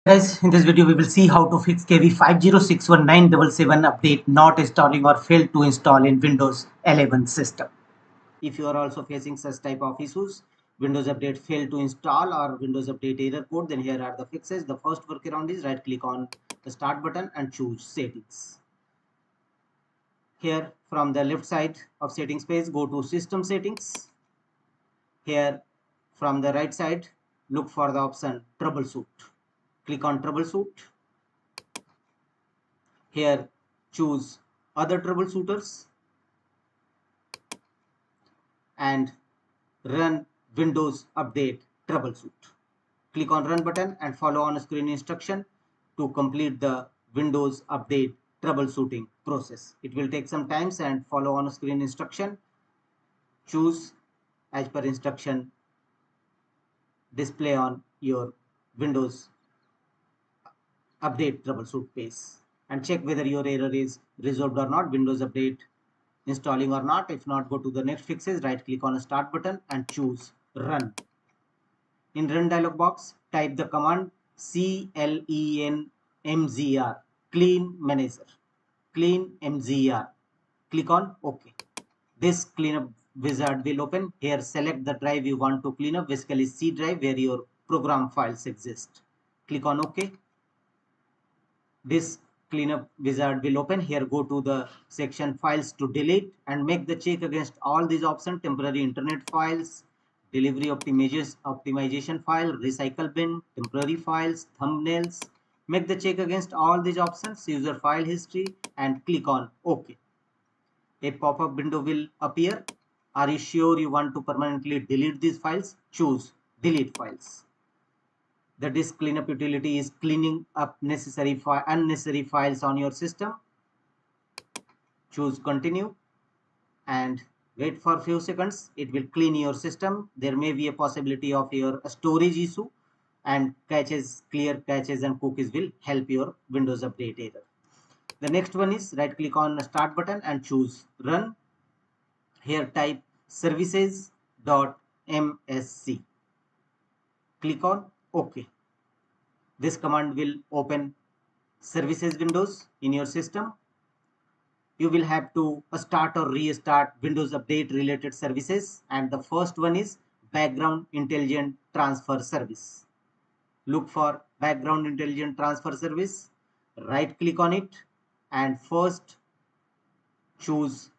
Guys, in this video we will see how to fix KB5061977 update not installing or failed to install in Windows 11 system. If you are also facing such type of issues, Windows update failed to install or Windows update error code, then here are the fixes. The first workaround is right click on the start button and choose settings. Here from the left side of settings page, go to system settings. Here from the right side, look for the option troubleshoot. Click on troubleshoot. Here choose other troubleshooters and run Windows update troubleshoot. Click on run button and follow on screen instruction to complete the Windows update troubleshooting process. It will take some time and follow on screen instruction. Choose as per instruction display on your Windows update troubleshoot page and check whether your error is resolved or not, Windows update installing or not. If not, go to the next fixes, right click on a start button and choose run. In run dialog box, type the command cleanmzr, clean manager, clean mzr. Click on OK. This cleanup wizard will open. Here select the drive you want to clean up, basically C drive where your program files exist. Click on OK. This cleanup wizard will open. Here go to the section files to delete and make the check against all these options: temporary internet files, delivery optimization file, recycle bin, temporary files, thumbnails. Make the check against all these options, user file history, and click on OK. A pop-up window will appear. Are you sure you want to permanently delete these files? Choose delete files. The disk cleanup utility is cleaning up unnecessary files on your system. Choose continue and wait for a few seconds. It will clean your system. There may be a possibility of your storage issue, and clear caches and cookies will help your Windows update error. The next one is right click on the start button and choose run. Here type services.msc. Click on OK. This command will open services windows in your system. You will have to start or restart Windows update related services, and the first one is background intelligent transfer service. Look for background intelligent transfer service, right click on it and first choose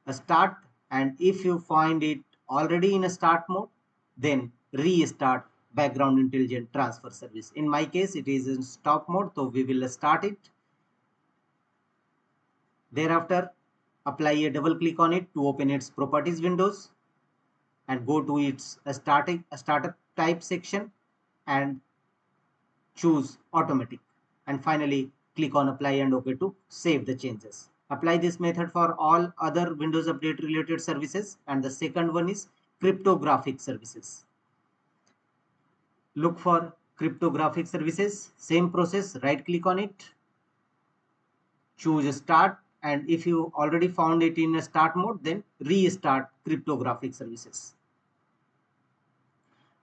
a start, and if you find it already in a start mode, then restart background intelligent transfer service. In my case it is in stop mode, so we will start it. Thereafter apply a double click on it to open its properties windows and go to its startup type section and choose automatic, and finally click on apply and OK to save the changes. Apply this method for all other Windows update related services. And the second one is cryptographic services. Look for cryptographic services, same process, right click on it, choose start, and if you already found it in a start mode, then restart cryptographic services.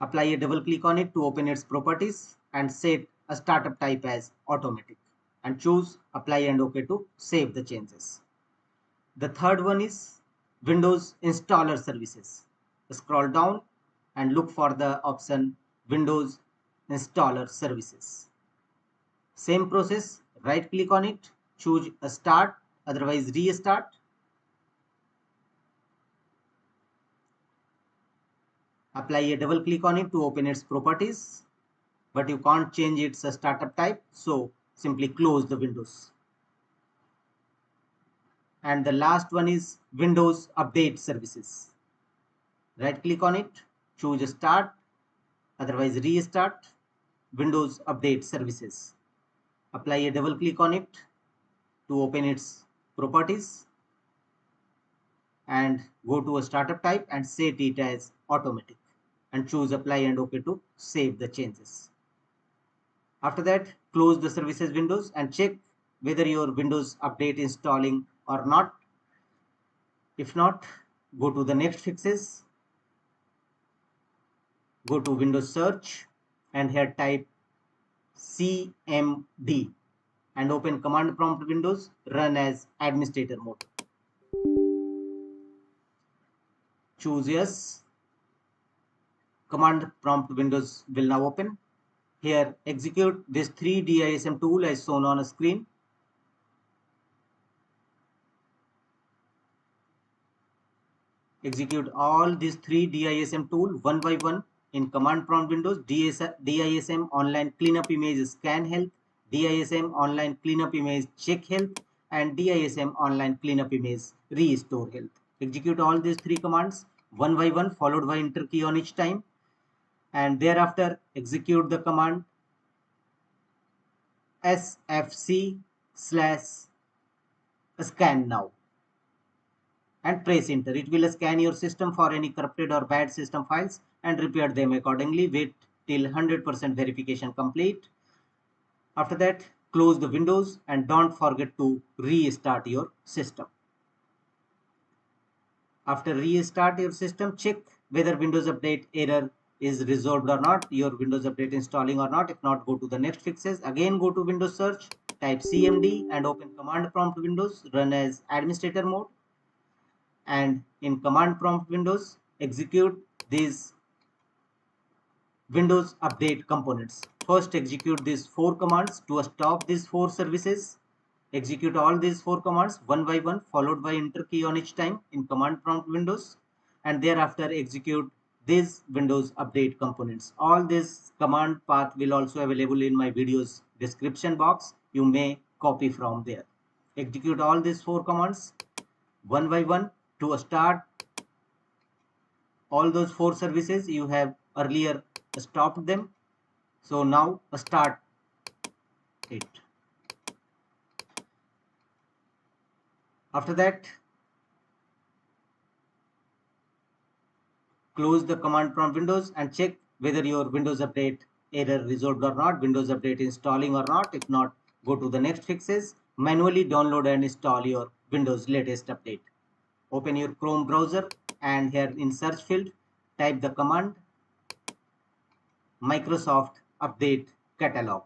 Apply a double click on it to open its properties and set a startup type as automatic and choose apply and OK to save the changes. The third one is Windows installer services. Scroll down and look for the option Windows installer services. Same process, right click on it, choose a start, otherwise restart. Apply a double click on it to open its properties, but you can't change its startup type, so simply close the windows. And the last one is Windows update services. Right click on it, choose start, otherwise restart Windows update services. Apply a double click on it to open its properties and go to a startup type and set it as automatic and choose apply and OK to save the changes. After that, close the services windows and check whether your Windows update installing or not. If not, go to the next fixes, go to Windows search and here type cmd and open command prompt windows, run as administrator mode. Choose yes. Command prompt windows will now open. Here execute this 3 dism tool as shown on a screen. Execute all these 3 dism tool one by one in command prompt windows. dism online cleanup image scanhealth, dism online cleanup image checkhealth, and dism online cleanup image restorehealth. Execute all these 3 commands one by one, followed by enter key on each time, and thereafter execute the command sfc/scan now and press enter. It will scan your system for any corrupted or bad system files and repair them accordingly. Wait till 100% verification complete. After that, close the windows and don't forget to restart your system. After restart your system, check whether Windows Update error is resolved or not, your Windows Update installing or not. If not, go to the next fixes. Again, go to Windows search, type cmd and open command prompt windows, run as administrator mode. And in command prompt windows, execute these Windows Update components. First, execute these 4 commands to stop these 4 services. Execute all these 4 commands one by one, followed by enter key on each time in command prompt windows, and thereafter execute these Windows Update components. All this command path will also available in my video's description box. You may copy from there. Execute all these 4 commands one by one to start all those 4 services you have earlier stopped them. So now start it. After that, close the command prompt windows and check whether your Windows Update error resolved or not, Windows Update installing or not. If not, go to the next fixes. Manually download and install your Windows latest update. Open your Chrome browser and here in search field, type the command Microsoft Update Catalog.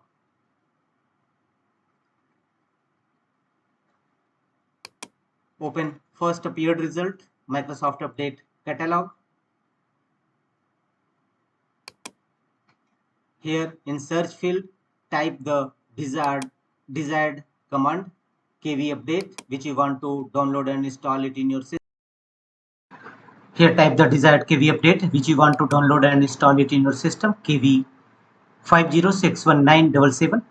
Open first appeared result, Microsoft Update Catalog. Here in search field, type the desired command KB update, which you want to download and install it in your system. Here type the desired KB update, which you want to download and install it in your system, KB5061977,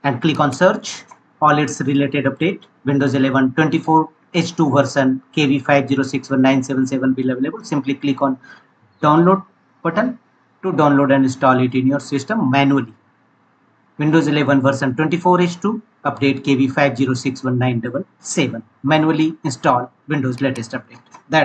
and click on search. All its related update, Windows 11 24H2 version KB5061977 will available. Simply click on download button to download and install it in your system manually. Windows 11 version 24H2 update KB5061977. Manually install Windows latest update. That